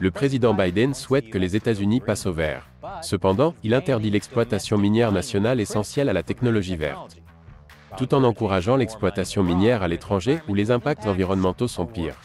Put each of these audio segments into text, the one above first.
Le président Biden souhaite que les États-Unis passent au vert. Cependant, il interdit l'exploitation minière nationale essentielle à la technologie verte, tout en encourageant l'exploitation minière à l'étranger où les impacts environnementaux sont pires.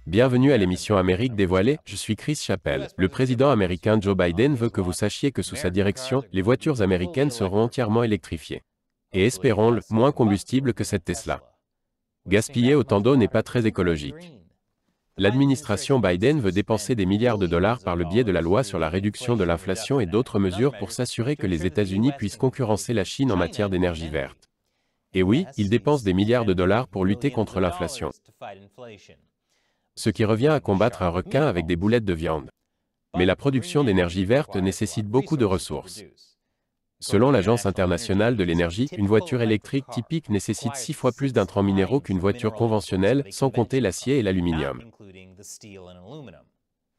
Bienvenue à l'émission Amérique dévoilée, je suis Chris Chappell. Le président américain Joe Biden veut que vous sachiez que sous sa direction, les voitures américaines seront entièrement électrifiées. Et espérons-le, moins combustible que cette Tesla. Gaspiller autant d'eau n'est pas très écologique. L'administration Biden veut dépenser des milliards de dollars par le biais de la loi sur la réduction de l'inflation et d'autres mesures pour s'assurer que les États-Unis puissent concurrencer la Chine en matière d'énergie verte. Et oui, ils dépensent des milliards de dollars pour lutter contre l'inflation, ce qui revient à combattre un requin avec des boulettes de viande. Mais la production d'énergie verte nécessite beaucoup de ressources. Selon l'Agence internationale de l'énergie, une voiture électrique typique nécessite 6 fois plus d'intrants minéraux qu'une voiture conventionnelle, sans compter l'acier et l'aluminium.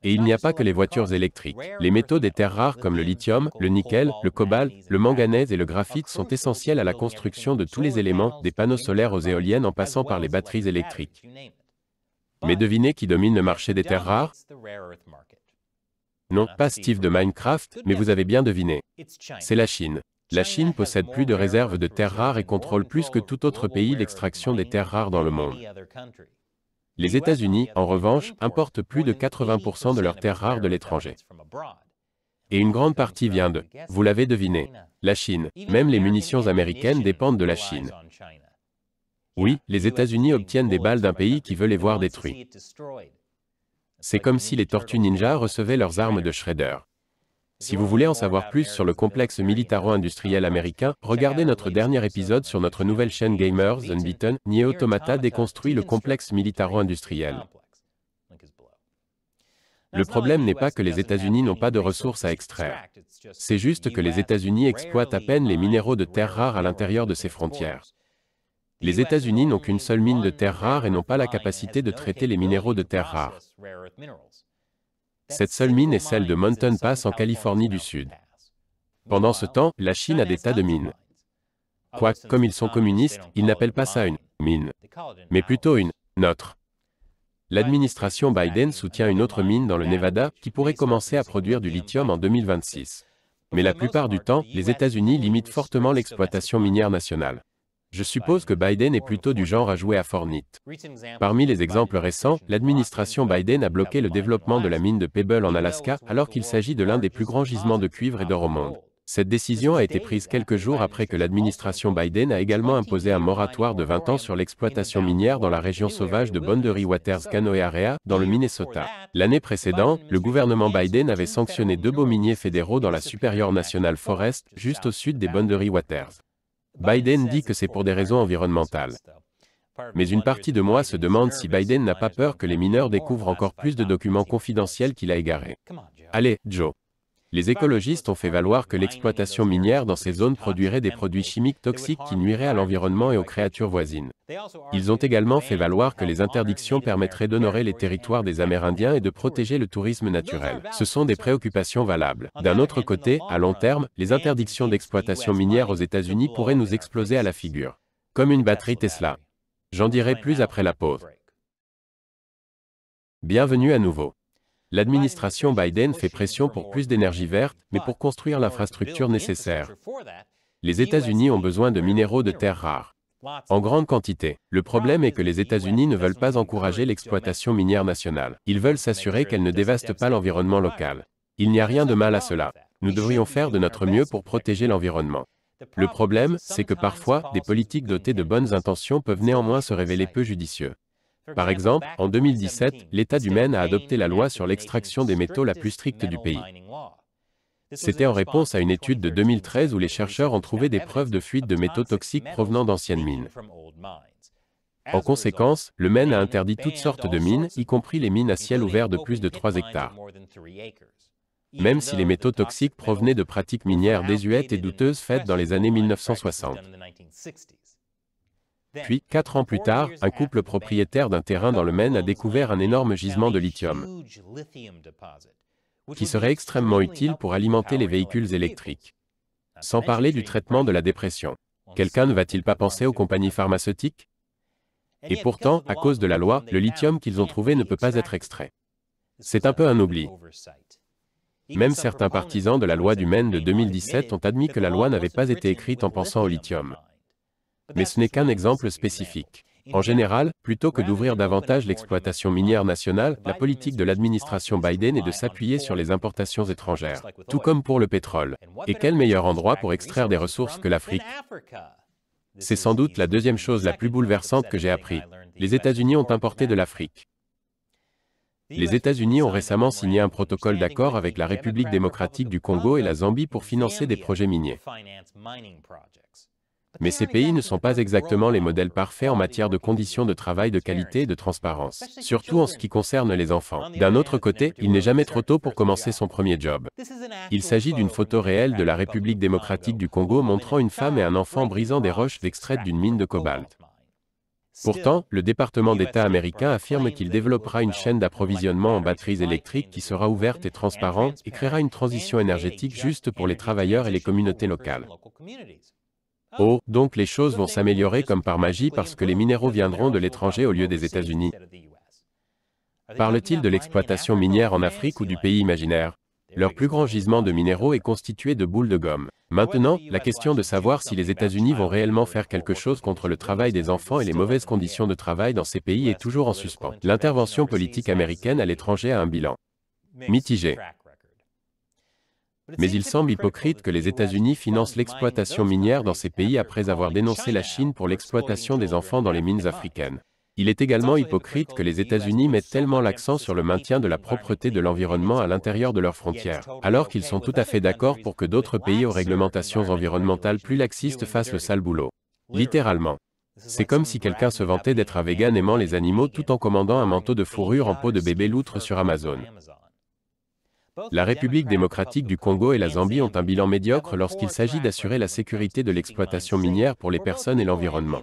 Et il n'y a pas que les voitures électriques. Les métaux des terres rares comme le lithium, le nickel, le cobalt, le manganèse et le graphite sont essentiels à la construction de tous les éléments, des panneaux solaires aux éoliennes en passant par les batteries électriques. Mais devinez qui domine le marché des terres rares? Non, pas Steve de Minecraft, mais vous avez bien deviné. C'est la Chine. La Chine possède plus de réserves de terres rares et contrôle plus que tout autre pays l'extraction des terres rares dans le monde. Les États-Unis, en revanche, importent plus de 80% de leurs terres rares de l'étranger. Et une grande partie vient de, vous l'avez deviné, la Chine. Même les munitions américaines dépendent de la Chine. Oui, les États-Unis obtiennent des balles d'un pays qui veut les voir détruits. C'est comme si les Tortues Ninja recevaient leurs armes de Shredder. Si vous voulez en savoir plus sur le complexe militaro-industriel américain, regardez notre dernier épisode sur notre nouvelle chaîne Gamers Unbeaten. Nier Automata déconstruit le complexe militaro-industriel. Le problème n'est pas que les États-Unis n'ont pas de ressources à extraire. C'est juste que les États-Unis exploitent à peine les minéraux de terres rares à l'intérieur de ses frontières. Les États-Unis n'ont qu'une seule mine de terres rares et n'ont pas la capacité de traiter les minéraux de terres rares. Cette seule mine est celle de Mountain Pass en Californie du Sud. Pendant ce temps, la Chine a des tas de mines. Quoique, comme ils sont communistes, ils n'appellent pas ça une mine, mais plutôt une nôtre. L'administration Biden soutient une autre mine dans le Nevada qui pourrait commencer à produire du lithium en 2026. Mais la plupart du temps, les États-Unis limitent fortement l'exploitation minière nationale. Je suppose que Biden est plutôt du genre à jouer à Fortnite. Parmi les exemples récents, l'administration Biden a bloqué le développement de la mine de Pebble en Alaska, alors qu'il s'agit de l'un des plus grands gisements de cuivre et d'or au monde. Cette décision a été prise quelques jours après que l'administration Biden a également imposé un moratoire de 20 ans sur l'exploitation minière dans la région sauvage de Boundary Waters Canoe Area, dans le Minnesota. L'année précédente, le gouvernement Biden avait sanctionné 2 baux miniers fédéraux dans la Superior National Forest, juste au sud des Boundary Waters. Biden dit que c'est pour des raisons environnementales. Mais une partie de moi se demande si Biden n'a pas peur que les mineurs découvrent encore plus de documents confidentiels qu'il a égarés. Allez, Joe. Les écologistes ont fait valoir que l'exploitation minière dans ces zones produirait des produits chimiques toxiques qui nuiraient à l'environnement et aux créatures voisines. Ils ont également fait valoir que les interdictions permettraient d'honorer les territoires des Amérindiens et de protéger le tourisme naturel. Ce sont des préoccupations valables. D'un autre côté, à long terme, les interdictions d'exploitation minière aux États-Unis pourraient nous exploser à la figure. Comme une batterie Tesla. J'en dirai plus après la pause. Bienvenue à nouveau. L'administration Biden fait pression pour plus d'énergie verte, mais pour construire l'infrastructure nécessaire. Les États-Unis ont besoin de minéraux de terres rares. En grande quantité. Le problème est que les États-Unis ne veulent pas encourager l'exploitation minière nationale. Ils veulent s'assurer qu'elle ne dévaste pas l'environnement local. Il n'y a rien de mal à cela. Nous devrions faire de notre mieux pour protéger l'environnement. Le problème, c'est que parfois, des politiques dotées de bonnes intentions peuvent néanmoins se révéler peu judicieux. Par exemple, en 2017, l'État du Maine a adopté la loi sur l'extraction des métaux la plus stricte du pays. C'était en réponse à une étude de 2013 où les chercheurs ont trouvé des preuves de fuite de métaux toxiques provenant d'anciennes mines. En conséquence, le Maine a interdit toutes sortes de mines, y compris les mines à ciel ouvert de plus de 3 hectares. Même si les métaux toxiques provenaient de pratiques minières désuètes et douteuses faites dans les années 1960. Puis, 4 ans plus tard, un couple propriétaire d'un terrain dans le Maine a découvert un énorme gisement de lithium, qui serait extrêmement utile pour alimenter les véhicules électriques. Sans parler du traitement de la dépression. Quelqu'un ne va-t-il pas penser aux compagnies pharmaceutiques? Et pourtant, à cause de la loi, le lithium qu'ils ont trouvé ne peut pas être extrait. C'est un peu un oubli. Même certains partisans de la loi du Maine de 2017 ont admis que la loi n'avait pas été écrite en pensant au lithium. Mais ce n'est qu'un exemple spécifique. En général, plutôt que d'ouvrir davantage l'exploitation minière nationale, la politique de l'administration Biden est de s'appuyer sur les importations étrangères, tout comme pour le pétrole. Et quel meilleur endroit pour extraire des ressources que l'Afrique? C'est sans doute la deuxième chose la plus bouleversante que j'ai appris. Les États-Unis ont importé de l'Afrique. Les États-Unis ont récemment signé un protocole d'accord avec la République démocratique du Congo et la Zambie pour financer des projets miniers. Mais ces pays ne sont pas exactement les modèles parfaits en matière de conditions de travail de qualité et de transparence, surtout en ce qui concerne les enfants. D'un autre côté, il n'est jamais trop tôt pour commencer son premier job. Il s'agit d'une photo réelle de la République démocratique du Congo montrant une femme et un enfant brisant des roches extraites d'une mine de cobalt. Pourtant, le département d'État américain affirme qu'il développera une chaîne d'approvisionnement en batteries électriques qui sera ouverte et transparente et créera une transition énergétique juste pour les travailleurs et les communautés locales. Oh, donc les choses vont s'améliorer comme par magie parce que les minéraux viendront de l'étranger au lieu des États-Unis. Parle-t-il de l'exploitation minière en Afrique ou du pays imaginaire? Leur plus grand gisement de minéraux est constitué de boules de gomme. Maintenant, la question de savoir si les États-Unis vont réellement faire quelque chose contre le travail des enfants et les mauvaises conditions de travail dans ces pays est toujours en suspens. L'intervention politique américaine à l'étranger a un bilan mitigé. Mais il semble hypocrite que les États-Unis financent l'exploitation minière dans ces pays après avoir dénoncé la Chine pour l'exploitation des enfants dans les mines africaines. Il est également hypocrite que les États-Unis mettent tellement l'accent sur le maintien de la propreté de l'environnement à l'intérieur de leurs frontières, alors qu'ils sont tout à fait d'accord pour que d'autres pays aux réglementations environnementales plus laxistes fassent le sale boulot. Littéralement. C'est comme si quelqu'un se vantait d'être un vegan aimant les animaux tout en commandant un manteau de fourrure en peau de bébé loutre sur Amazon. La République démocratique du Congo et la Zambie ont un bilan médiocre lorsqu'il s'agit d'assurer la sécurité de l'exploitation minière pour les personnes et l'environnement.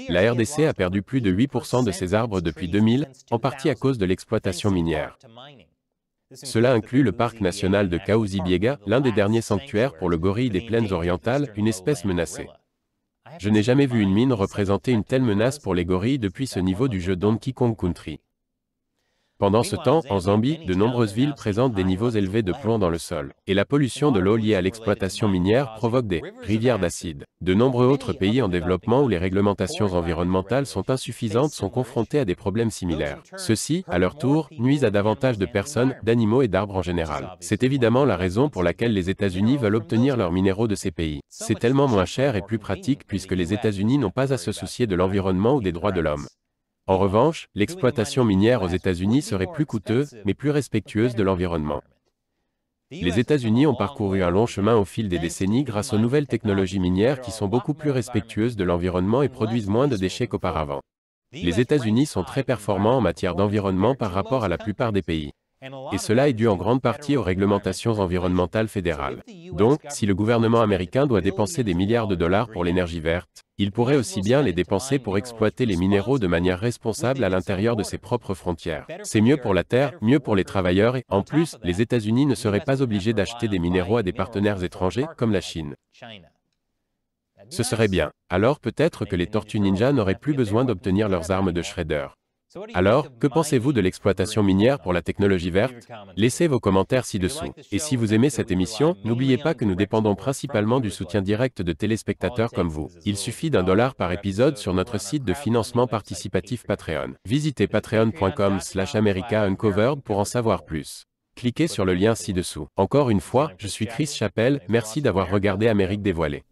La RDC a perdu plus de 8% de ses arbres depuis 2000, en partie à cause de l'exploitation minière. Cela inclut le parc national de Kahuzi-Biega, l'un des derniers sanctuaires pour le gorille des plaines orientales, une espèce menacée. Je n'ai jamais vu une mine représenter une telle menace pour les gorilles depuis ce niveau du jeu Donkey Kong Country. Pendant ce temps, en Zambie, de nombreuses villes présentent des niveaux élevés de plomb dans le sol, et la pollution de l'eau liée à l'exploitation minière provoque des rivières d'acide. De nombreux autres pays en développement où les réglementations environnementales sont insuffisantes sont confrontés à des problèmes similaires. Ceux-ci, à leur tour, nuisent à davantage de personnes, d'animaux et d'arbres en général. C'est évidemment la raison pour laquelle les États-Unis veulent obtenir leurs minéraux de ces pays. C'est tellement moins cher et plus pratique puisque les États-Unis n'ont pas à se soucier de l'environnement ou des droits de l'homme. En revanche, l'exploitation minière aux États-Unis serait plus coûteuse, mais plus respectueuse de l'environnement. Les États-Unis ont parcouru un long chemin au fil des décennies grâce aux nouvelles technologies minières qui sont beaucoup plus respectueuses de l'environnement et produisent moins de déchets qu'auparavant. Les États-Unis sont très performants en matière d'environnement par rapport à la plupart des pays. Et cela est dû en grande partie aux réglementations environnementales fédérales. Donc, si le gouvernement américain doit dépenser des milliards de dollars pour l'énergie verte, il pourrait aussi bien les dépenser pour exploiter les minéraux de manière responsable à l'intérieur de ses propres frontières. C'est mieux pour la Terre, mieux pour les travailleurs et, en plus, les États-Unis ne seraient pas obligés d'acheter des minéraux à des partenaires étrangers, comme la Chine. Ce serait bien. Alors peut-être que les Tortues Ninja n'auraient plus besoin d'obtenir leurs armes de shredder. Alors, que pensez-vous de l'exploitation minière pour la technologie verte? Laissez vos commentaires ci-dessous. Et si vous aimez cette émission, n'oubliez pas que nous dépendons principalement du soutien direct de téléspectateurs comme vous. Il suffit d'$1 par épisode sur notre site de financement participatif Patreon. Visitez patreon.com/AmericaUncovered pour en savoir plus. Cliquez sur le lien ci-dessous. Encore une fois, je suis Chris Chappell, merci d'avoir regardé Amérique dévoilée.